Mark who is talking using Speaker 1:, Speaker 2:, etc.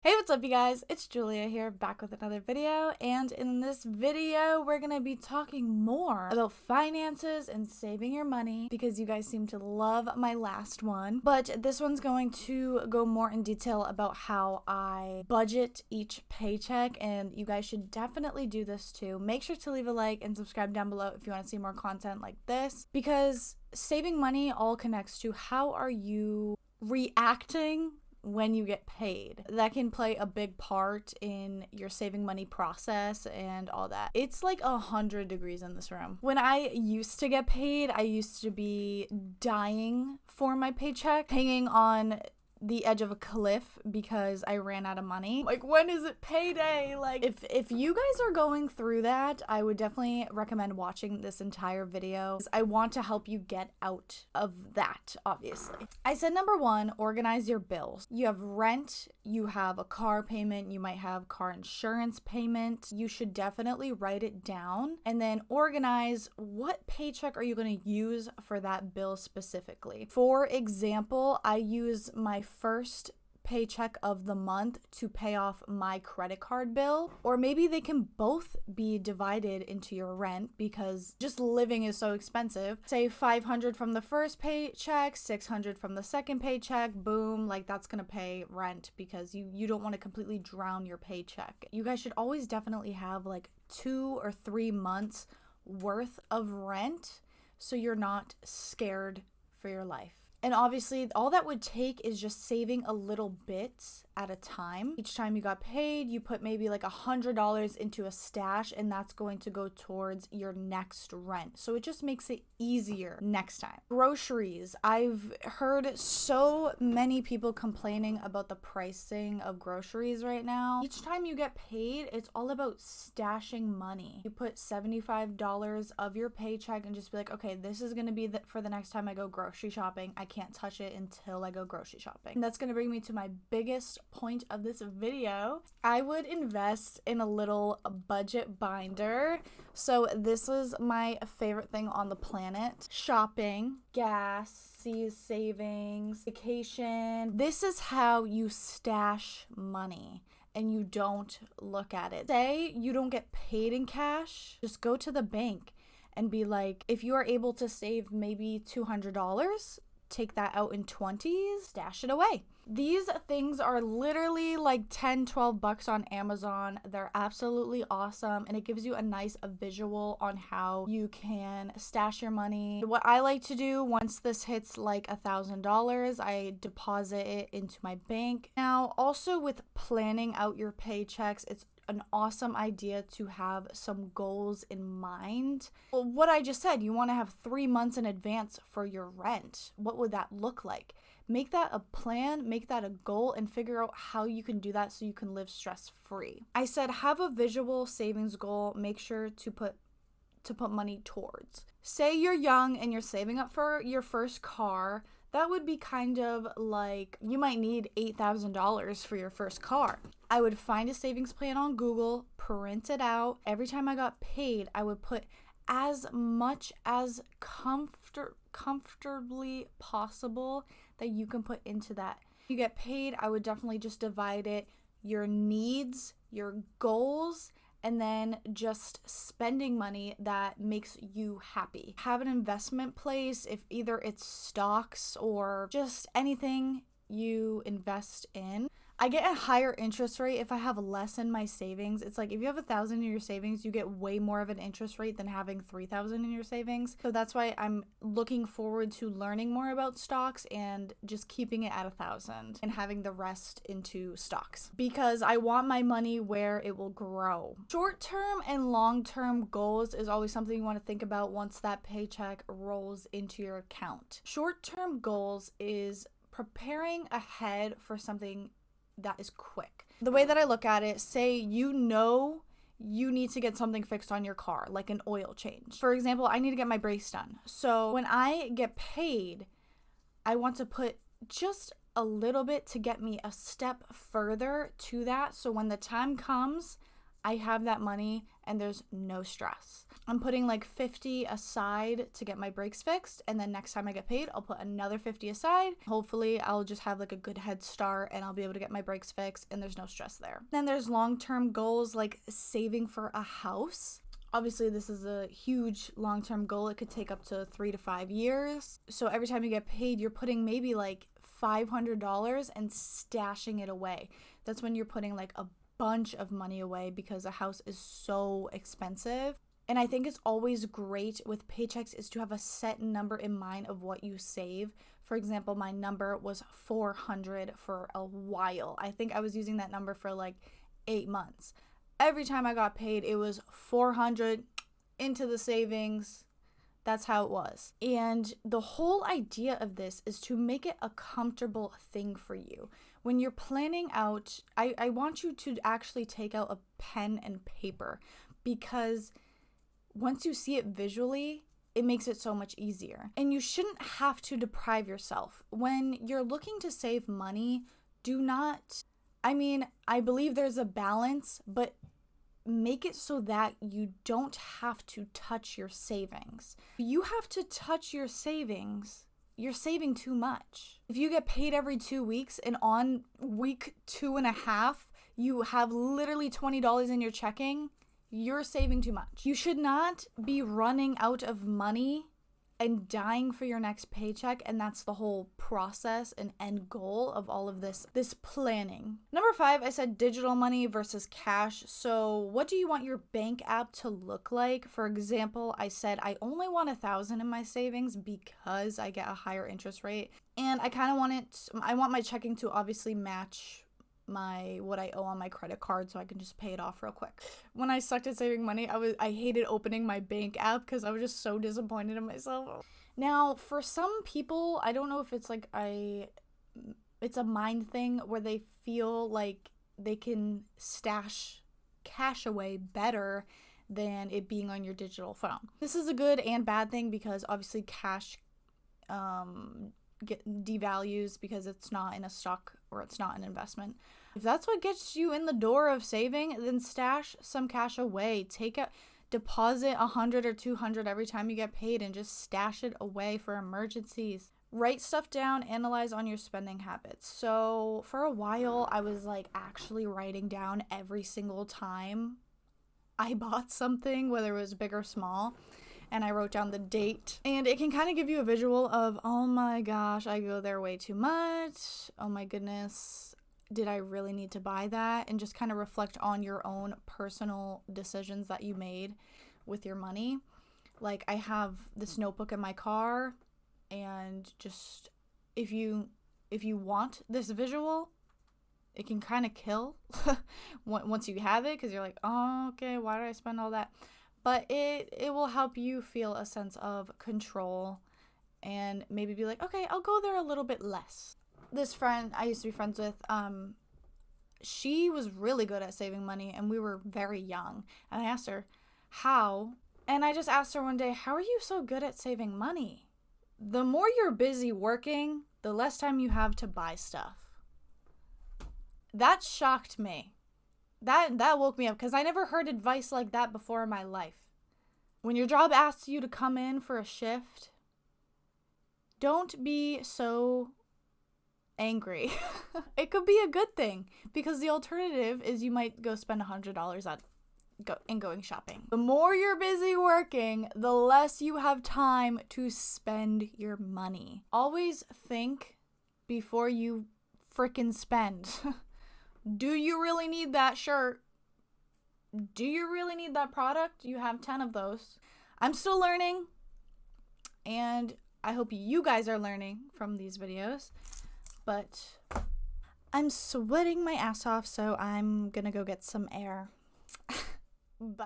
Speaker 1: Hey, what's up you guys? It's Julia here, back with another video, and in this video we're gonna be talking more about finances and saving your money because you guys seem to love my last one. But this one's going to go more in detail about how I budget each paycheck, and you guys should definitely do this too. Make sure to leave a like and subscribe down below if you want to see more content like this, because saving money all connects to how are you reacting when you get paid. That can play a big part in your saving money process and all that. It's like 100 degrees in this room. When I used to get paid, I used to be dying for my paycheck, hanging on the edge of a cliff because I ran out of money. Like, when is it payday? Like, if you guys are going through that, I would definitely recommend watching this entire video. I want to help you get out of that, obviously. I said number one, organize your bills. You have rent, you have a car payment, you might have car insurance payment. You should definitely write it down and then organize what paycheck are you going to use for that bill specifically. For example, I use my first paycheck of the month to pay off my credit card bill, or maybe they can both be divided into your rent because just living is so expensive. Say 500 from the first paycheck, 600 from the second paycheck, boom, like that's gonna pay rent because you don't want to completely drown your paycheck. You guys should always definitely have like 2 or 3 months worth of rent so you're not scared for your life. And obviously, all that would take is just saving a little bit at a time. Each time you got paid, you put maybe like $100 into a stash, and that's going to go towards your next rent. So it just makes it easier next time. Groceries. I've heard so many people complaining about the pricing of groceries right now. Each time you get paid, it's all about stashing money. You put $75 of your paycheck and just be like, okay, this is going to be for the next time I go grocery shopping. I can't touch it until I go grocery shopping. And that's going to bring me to my biggest point of this video. I would invest in a little budget binder. So this is my favorite thing on the planet. Shopping, gas, savings, vacation. This is how you stash money and you don't look at it. Say you don't get paid in cash, just go to the bank and be like, if you are able to save maybe $200, take that out in 20s, stash it away. These things are literally like 10, 12 bucks on Amazon. They're absolutely awesome, and it gives you a nice visual on how you can stash your money. What I like to do once this hits like $1,000, I deposit it into my bank. Now, also with planning out your paychecks, it's an awesome idea to have some goals in mind. Well, what I just said, you want to have 3 months in advance for your rent. What would that look like? Make that a plan, make that a goal, and figure out how you can do that so you can live stress-free. I said have a visual savings goal. Make sure to put money towards. Say you're young and you're saving up for your first car. That would be kind of like, you might need $8,000 for your first car. I would find a savings plan on Google, print it out. Every time I got paid, I would put as much as comfortably possible that you can put into that. If you get paid, I would definitely just divide it, your needs, your goals, and then just spending money that makes you happy. Have an investment place, if either it's stocks or just anything you invest in. I get a higher interest rate if I have less in my savings. It's like if you have 1,000 in your savings, you get way more of an interest rate than having 3,000 in your savings. So that's why I'm looking forward to learning more about stocks and just keeping it at 1,000 and having the rest into stocks because I want my money where it will grow. Short-term and long-term goals is always something you want to think about once that paycheck rolls into your account. Short-term goals is preparing ahead for something that is quick. The way that I look at it, say you know you need to get something fixed on your car, like an oil change. For example, I need to get my brakes done. So when I get paid, I want to put just a little bit to get me a step further to that. So when the time comes, I have that money and there's no stress. I'm putting like 50 aside to get my brakes fixed, and then next time I get paid, I'll put another 50 aside. Hopefully, I'll just have like a good head start and I'll be able to get my brakes fixed and there's no stress there. Then there's long-term goals like saving for a house. Obviously, this is a huge long-term goal. It could take up to 3 to 5 years. So every time you get paid, you're putting maybe like $500 and stashing it away. That's when you're putting like a bunch of money away because a house is so expensive. And I think it's always great with paychecks is to have a set number in mind of what you save. For example, my number was 400 for a while. I think I was using that number for like 8 months. Every time I got paid, it was 400 into the savings. That's how it was. And the whole idea of this is to make it a comfortable thing for you. When you're planning out, I want you to actually take out a pen and paper, because once you see it visually, it makes it so much easier. And you shouldn't have to deprive yourself. When you're looking to save money, I believe there's a balance, but make it so that you don't have to touch your savings. If you have to touch your savings, you're saving too much. If you get paid every 2 weeks and on week 2.5, you have literally $20 in your checking, you're saving too much. You should not be running out of money and dying for your next paycheck, and that's the whole process and end goal of all of this planning. Number 5, I said digital money versus cash. So what do you want your bank app to look like? For example, I said I only want $1,000 in my savings because I get a higher interest rate, and I want my checking to obviously match what I owe on my credit card so I can just pay it off real quick. When I sucked at saving money, I hated opening my bank app because I was just so disappointed in myself. Now, for some people, I don't know if it's like it's a mind thing where they feel like they can stash cash away better than it being on your digital phone. This is a good and bad thing because obviously cash devalues because it's not in a stock or it's not an investment. If that's what gets you in the door of saving, then stash some cash away. Deposit 100 or 200 every time you get paid and just stash it away for emergencies. Write stuff down, analyze on your spending habits. So for a while, I was like actually writing down every single time I bought something, whether it was big or small. And I wrote down the date, and it can kind of give you a visual of, oh my gosh, I go there way too much. Oh my goodness, did I really need to buy that? And just kind of reflect on your own personal decisions that you made with your money. Like, I have this notebook in my car, and just if you want this visual, it can kind of kill once you have it, because you're like, oh, okay, why did I spend all that? But it will help you feel a sense of control and maybe be like, okay, I'll go there a little bit less. This friend I used to be friends with, she was really good at saving money, and we were very young. And I asked her, how? And I just asked her one day, how are you so good at saving money? The more you're busy working, the less time you have to buy stuff. That shocked me. That woke me up because I never heard advice like that before in my life. When your job asks you to come in for a shift, don't be so angry. It could be a good thing, because the alternative is you might go spend $100 going shopping. The more you're busy working, the less you have time to spend your money. Always think before you frickin' spend. Do you really need that shirt? Do you really need that product? You have 10 of those. I'm still learning, and I hope you guys are learning from these videos. But I'm sweating my ass off, so I'm gonna go get some air. Bye.